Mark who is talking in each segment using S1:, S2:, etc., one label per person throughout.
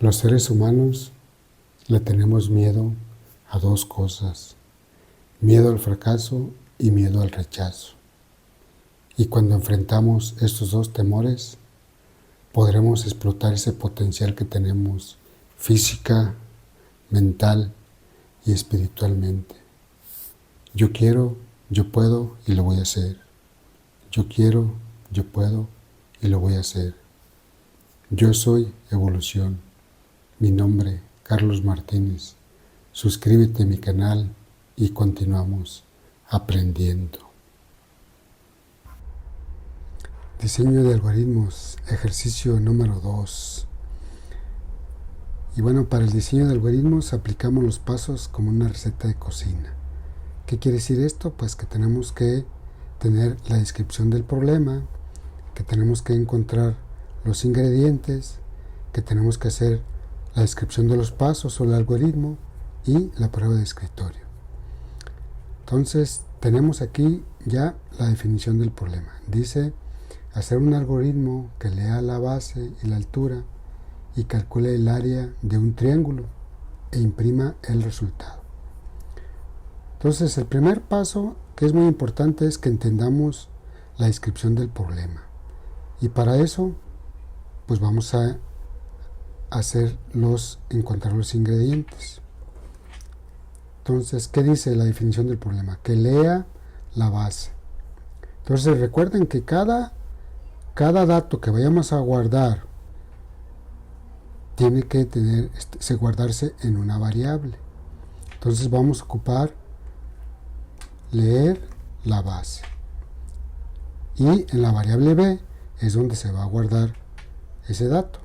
S1: Los seres humanos le tenemos miedo a dos cosas: miedo al fracaso y miedo al rechazo. Y cuando enfrentamos estos dos temores, podremos explotar ese potencial que tenemos física, mental y espiritualmente. Yo quiero, yo puedo y lo voy a hacer. Yo quiero, yo puedo y lo voy a hacer. Yo soy evolución. Mi nombre, Carlos Martínez. Suscríbete a mi canal y continuamos aprendiendo. Diseño de algoritmos, ejercicio número 2. Y bueno, para el diseño de algoritmos aplicamos los pasos como una receta de cocina. ¿Qué quiere decir esto? Pues que tenemos que tener la descripción del problema, que tenemos que encontrar los ingredientes, que tenemos que hacer la descripción de los pasos o el algoritmo y la prueba de escritorio. Entonces tenemos aquí ya la definición del problema. Dice: hacer un algoritmo que lea la base y la altura y calcule el área de un triángulo e imprima el resultado. Entonces el primer paso, que es muy importante, es que entendamos la descripción del problema. Y para eso pues vamos a encontrar los ingredientes. Entonces, ¿qué dice la definición del problema? Que lea la base. Entonces recuerden que cada dato que vayamos a guardar tiene que guardarse en una variable. Entonces vamos a ocupar leer la base. Y en la variable b es donde se va a guardar ese dato.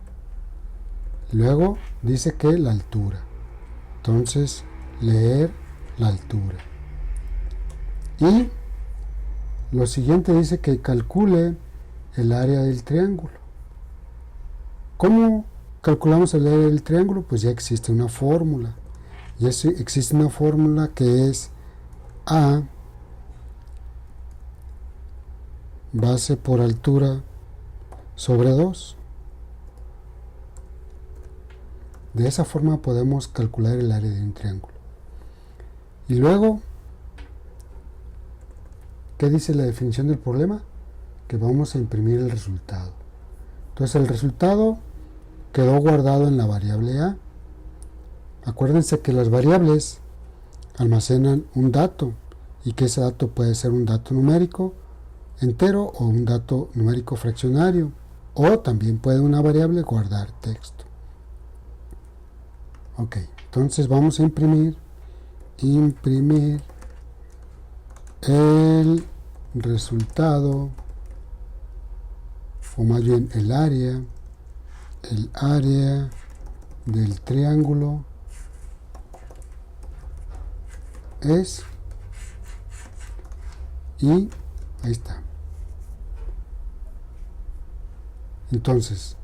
S1: Luego dice que la altura. Entonces, leer la altura. Y lo siguiente dice que calcule el área del triángulo. ¿Cómo calculamos el área del triángulo? Pues ya existe una fórmula. Ya existe una fórmula que es A base por altura sobre 2. De esa forma podemos calcular el área de un triángulo. Y luego, ¿qué dice la definición del problema? Que vamos a imprimir el resultado. Entonces el resultado quedó guardado en la variable A. Acuérdense que las variables almacenan un dato y que ese dato puede ser un dato numérico entero o un dato numérico fraccionario, o también puede una variable guardar texto. Ok, entonces vamos a imprimir el resultado, o más bien el área del triángulo es, y ahí está. Entonces,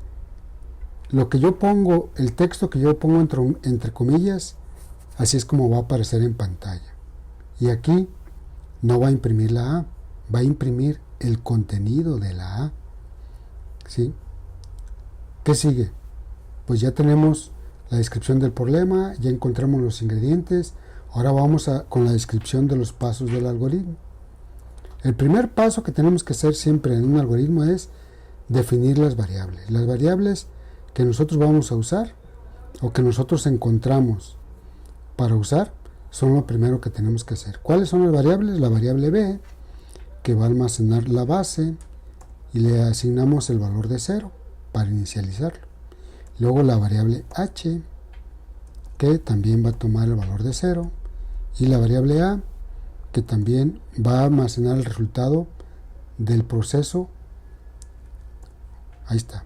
S1: lo que yo pongo, el texto que yo pongo entre comillas, así es como va a aparecer en pantalla. Y aquí no va a imprimir la A, va a imprimir el contenido de la A. ¿Sí? ¿Qué sigue? Pues ya tenemos la descripción del problema, ya encontramos los ingredientes. Ahora vamos con la descripción de los pasos del algoritmo. El primer paso que tenemos que hacer siempre en un algoritmo es definir las variables. Las variables que nosotros vamos a usar o que nosotros encontramos para usar son lo primero que tenemos que hacer. ¿Cuáles son las variables? La variable b, que va a almacenar la base, y le asignamos el valor de 0 para inicializarlo. Luego la variable h, que también va a tomar el valor de 0, y la variable a, que también va a almacenar el resultado del proceso. Ahí está.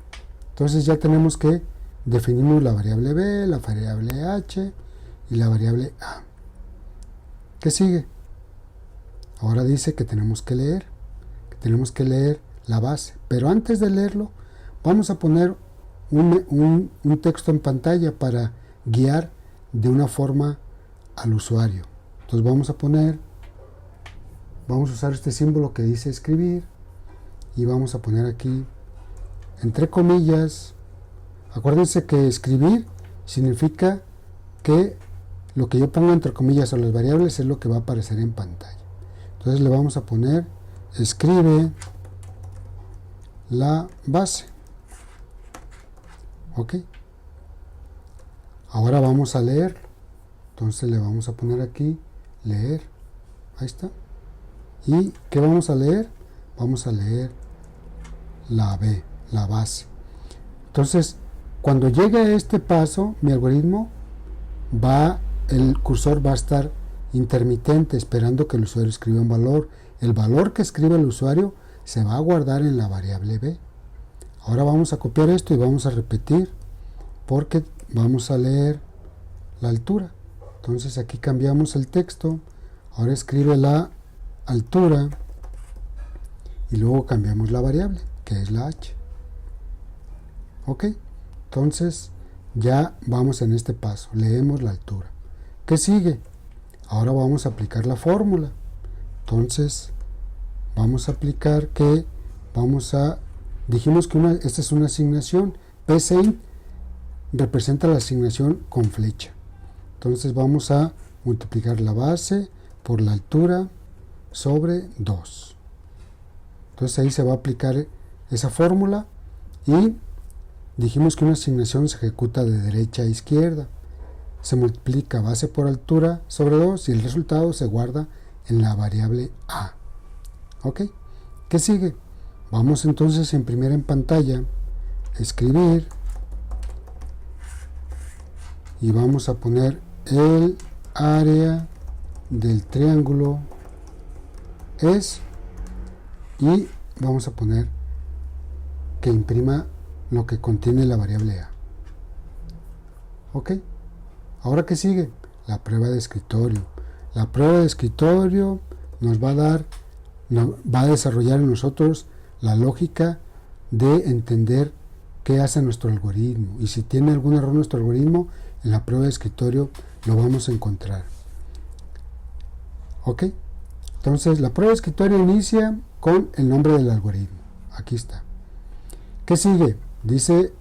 S1: Entonces ya tenemos que definimos la variable b, la variable h y la variable a. ¿Qué sigue? Ahora dice que tenemos que leer la base, pero antes de leerlo vamos a poner un texto en pantalla para guiar de una forma al usuario. Entonces vamos a usar este símbolo que dice escribir y vamos a poner aquí entre comillas. Acuérdense que escribir significa que lo que yo pongo entre comillas o las variables es lo que va a aparecer en pantalla. Entonces le vamos a poner escribe la base. Ok. Ahora vamos a leer. Entonces le vamos a poner aquí leer. Ahí está. ¿Y qué vamos a leer? Vamos a leer la B, la base. Entonces, cuando llegue a este paso, mi algoritmo el cursor va a estar intermitente, esperando que el usuario escriba un valor. El valor que escribe el usuario se va a guardar en la variable B. Ahora vamos a copiar esto y vamos a repetir, porque vamos a leer la altura. Entonces aquí cambiamos el texto, ahora escribe la altura y luego cambiamos la variable, que es la h. Ok, entonces ya vamos en este paso, leemos la altura. ¿Qué sigue? Ahora vamos a aplicar la fórmula. Entonces vamos a aplicar que dijimos que esta es una asignación, pSeint representa la asignación con flecha. Entonces vamos a multiplicar la base por la altura sobre 2. Entonces ahí se va a aplicar esa fórmula y dijimos que una asignación se ejecuta de derecha a izquierda. Se multiplica base por altura sobre 2 y el resultado se guarda en la variable a. ¿Ok? ¿Qué sigue? Vamos entonces a imprimir en pantalla, escribir y vamos a poner el área del triángulo es y vamos a poner que imprima lo que contiene la variable a. ¿Ok? Ahora, ¿qué sigue? La prueba de escritorio. La prueba de escritorio nos va a desarrollar en nosotros la lógica de entender qué hace nuestro algoritmo. Y si tiene algún error nuestro algoritmo, en la prueba de escritorio lo vamos a encontrar. ¿Ok? Entonces, la prueba de escritorio inicia con el nombre del algoritmo. Aquí está. ¿Qué sigue? Dice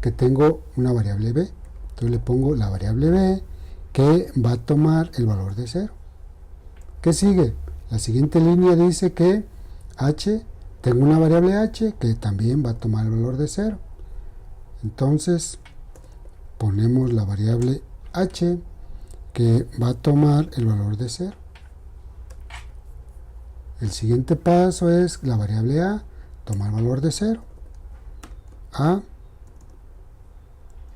S1: que tengo una variable b. Entonces le pongo la variable b que va a tomar el valor de 0. ¿Qué sigue? La siguiente línea dice que tengo una variable h que también va a tomar el valor de 0. Entonces ponemos la variable h que va a tomar el valor de 0. El siguiente paso es la variable a toma el valor de 0. A,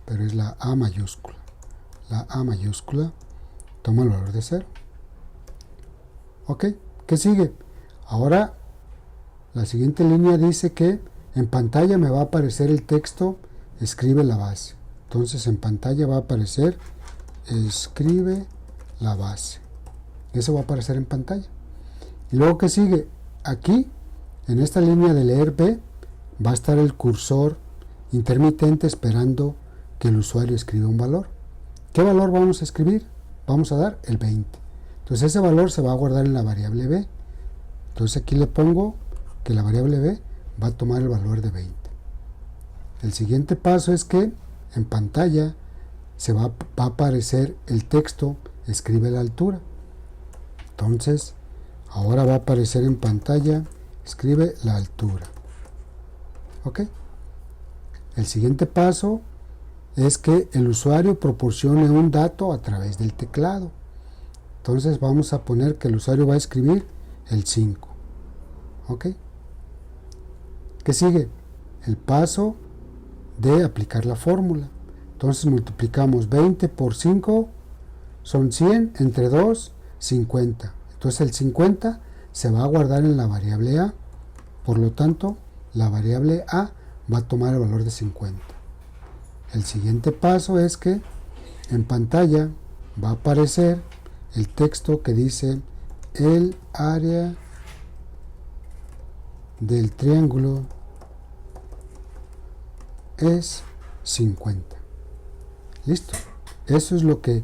S1: pero es la A mayúscula. La A mayúscula toma el valor de 0. Ok, ¿qué sigue? Ahora la siguiente línea dice que en pantalla me va a aparecer el texto escribe la base. Entonces en pantalla va a aparecer escribe la base. Eso va a aparecer en pantalla. Y luego, ¿qué sigue? Aquí, en esta línea de leer B, va a estar el cursor intermitente esperando que el usuario escriba un valor. ¿Qué valor vamos a escribir? Vamos a dar el 20. Entonces ese valor se va a guardar en la variable B. Entonces aquí le pongo que la variable B va a tomar el valor de 20. El siguiente paso es que en pantalla va a aparecer el texto escribe la altura. Entonces ahora va a aparecer en pantalla escribe la altura. ¿Ok? El siguiente paso es que el usuario proporcione un dato a través del teclado. Entonces vamos a poner que el usuario va a escribir el 5. ¿Ok? ¿Qué sigue? El paso de aplicar la fórmula. Entonces multiplicamos 20 por 5, son 100, entre 2, 50. Entonces el 50 se va a guardar en la variable a, por lo tanto la variable a va a tomar el valor de 50. El siguiente paso es que en pantalla va a aparecer el texto que dice el área del triángulo es 50. Listo. Eso es lo que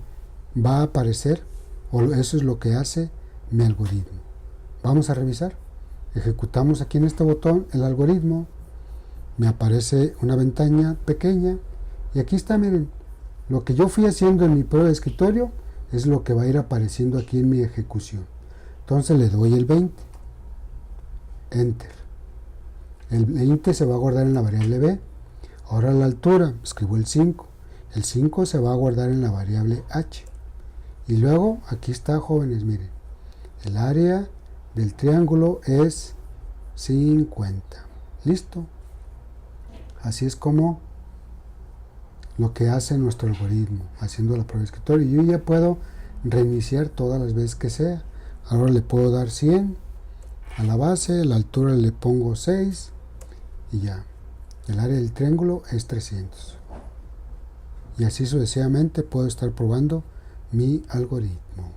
S1: va a aparecer, o eso es lo que hace mi algoritmo. Vamos a revisar. Ejecutamos aquí en este botón el algoritmo. Me aparece una ventana pequeña y aquí está, miren, Lo que yo fui haciendo en mi prueba de escritorio es lo que va a ir apareciendo aquí en mi ejecución. Entonces le doy el 20, enter. El 20 se va a guardar en la variable b. Ahora la altura, escribo el 5. El 5 se va a guardar en la variable h. Y luego, aquí está, jóvenes, miren. El área del triángulo es 50. ¿Listo? Así es como lo que hace nuestro algoritmo, haciendo la prueba de escritorio. Y yo ya puedo reiniciar todas las veces que sea. Ahora le puedo dar 100 a la base, la altura le pongo 6 y ya. El área del triángulo es 300. Y así sucesivamente puedo estar probando mi algoritmo.